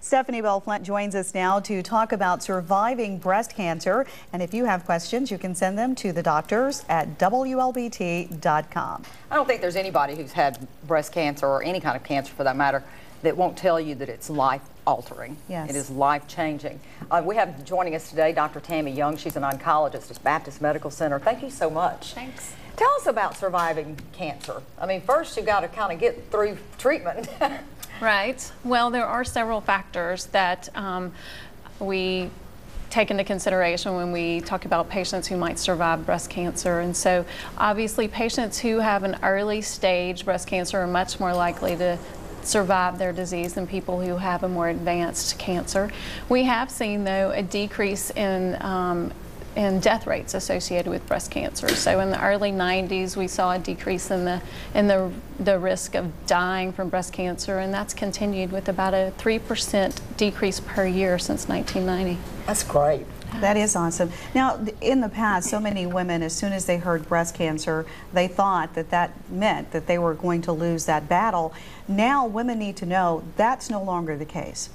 Stephanie Bell Flint joins us now to talk about surviving breast cancer. And if you have questions, you can send them to the doctors at WLBT.com. I don't think there's anybody who's had breast cancer or any kind of cancer for that matter that won't tell you that it's life-altering. Yes. It is life-changing. We have joining us today Dr. Tammy Young. She's an oncologist at Baptist Medical Center. Thank you so much. Thanks. Tell us about surviving cancer. I mean, first you've got to kind of get through treatment. Right. Well, there are several factors that we take into consideration when we talk about patients who might survive breast cancer. And so obviously patients who have an early stage breast cancer are much more likely to survive their disease than people who have a more advanced cancer. We have seen, though, a decrease in death rates associated with breast cancer. So in the early 90s, we saw a decrease in the risk of dying from breast cancer, and that's continued with about a 3% decrease per year since 1990. That's great. That is awesome. Now, in the past, so many women, as soon as they heard breast cancer, they thought that that meant that they were going to lose that battle. Now, women need to know that's no longer the case.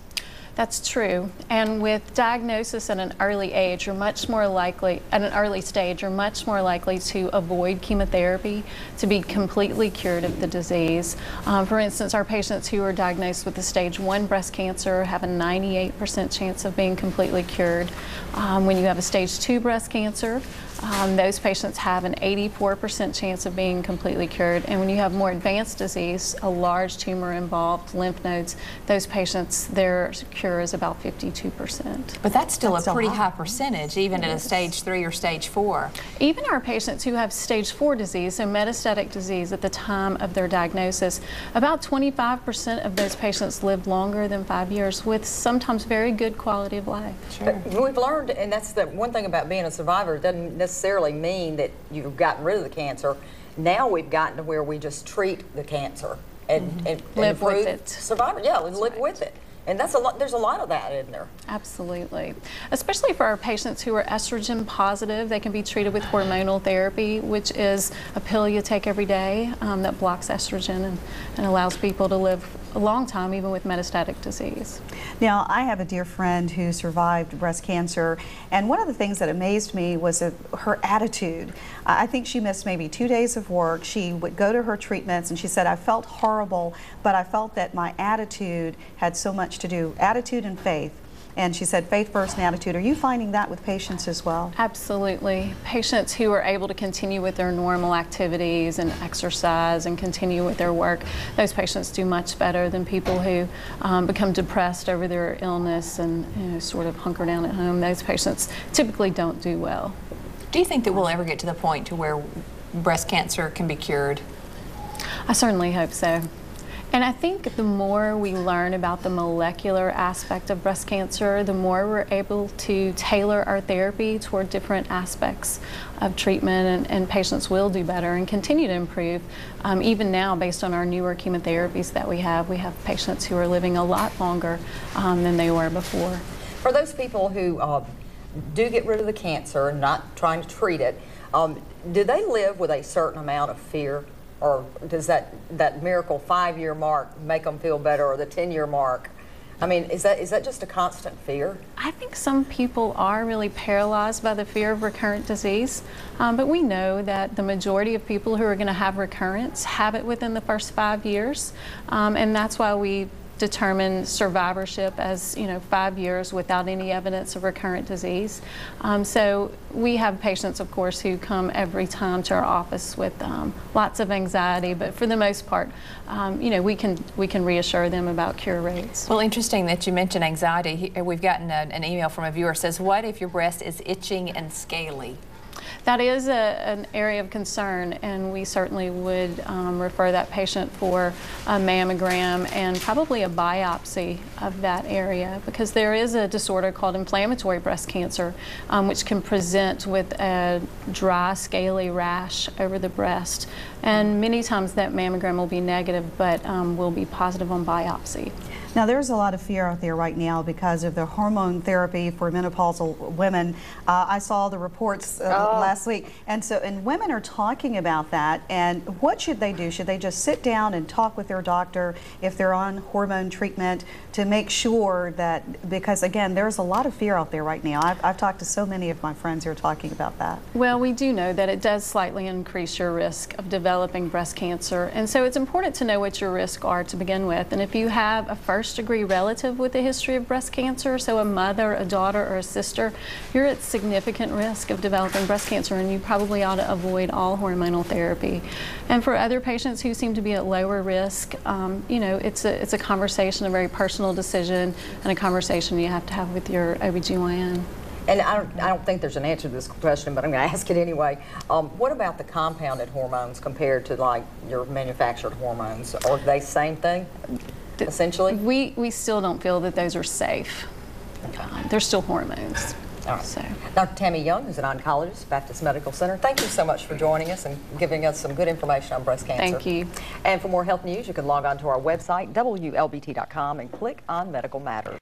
That's true. And with diagnosis at an early age, you're much more likely, at an early stage, you're much more likely to avoid chemotherapy, to be completely cured of the disease. For instance, our patients who are diagnosed with the stage 1 breast cancer have a 98% chance of being completely cured. When you have a stage 2 breast cancer, those patients have an 84% chance of being completely cured. And when you have more advanced disease, a large tumor involved, lymph nodes, those patients, their cure is about 52%. But that's still a pretty high percentage, even at a stage 3 or stage 4. Even our patients who have stage 4 disease, so metastatic disease at the time of their diagnosis, about 25% of those patients live longer than 5 years with sometimes very good quality of life. Sure. We've learned, and that's the one thing about being a survivor, it doesn't necessarily mean that you've gotten rid of the cancer. Now we've gotten to where we just treat the cancer and live with improve it. Survivor, yeah, live with it. And that's a lot. There's a lot of that in there. Absolutely. Especially for our patients who are estrogen positive, they can be treated with hormonal therapy, which is a pill you take every day that blocks estrogen and allows people to live a long time even with metastatic disease. Now, I have a dear friend who survived breast cancer, and one of the things that amazed me was her attitude. I think she missed maybe 2 days of work. She would go to her treatments, and she said, I felt horrible, but I felt that my attitude had so much to do, attitude and faith. And she said faith first and attitude. Are you finding that with patients as well? Absolutely. Patients who are able to continue with their normal activities and exercise and continue with their work, those patients do much better than people who become depressed over their illness and sort of hunker down at home. Those patients typically don't do well. Do you think that we'll ever get to the point to where breast cancer can be cured? I certainly hope so. And I think the more we learn about the molecular aspect of breast cancer, the more we're able to tailor our therapy toward different aspects of treatment, and patients will do better and continue to improve. Even now, based on our newer chemotherapies that we have patients who are living a lot longer than they were before. For those people who do get rid of the cancer and not trying to treat it, do they live with a certain amount of fear? Or does that miracle 5-year mark make them feel better, or the 10-year mark? I mean, is that just a constant fear? I think some people are really paralyzed by the fear of recurrent disease, but we know that the majority of people who are going to have recurrence have it within the first 5 years, and that's why we determine survivorship as 5 years without any evidence of recurrent disease. So we have patients, of course, who come every time to our office with lots of anxiety, but for the most part, we can reassure them about cure rates. Well, interesting that you mentioned anxiety. We've gotten an email from a viewer that says, what if your breast is itching and scaly? That is an area of concern, and we certainly would refer that patient for a mammogram and probably a biopsy of that area, because there is a disorder called inflammatory breast cancer, which can present with a dry, scaly rash over the breast. And many times that mammogram will be negative, but will be positive on biopsy. Now, there's a lot of fear out there right now because of the hormone therapy for menopausal women. I saw the reports last week, and women are talking about that. And what should they do? Should they just sit down and talk with their doctor if they're on hormone treatment to make sure that, because again, there's a lot of fear out there right now. I've talked to so many of my friends who are talking about that. Well, we do know that it does slightly increase your risk of developing breast cancer, and so it's important to know what your risks are to begin with. And if you have a first-degree relative with a history of breast cancer, so a mother, a daughter, or a sister, you're at significant risk of developing breast cancer, and you probably ought to avoid all hormonal therapy. And for other patients who seem to be at lower risk, you know, it's a conversation, a very personal decision, and a conversation you have to have with your OBGYN. And I don't think there's an answer to this question, but I'm going to ask it anyway. What about the compounded hormones compared to like your manufactured hormones? Are they the same thing, essentially? We still don't feel that those are safe. They're still hormones. All right. So. Dr. Tammy Young, who's an oncologist, Baptist Medical Center, thank you so much for joining us and giving us some good information on breast cancer. Thank you. And for more health news, you can log on to our website, WLBT.com, and click on Medical Matters.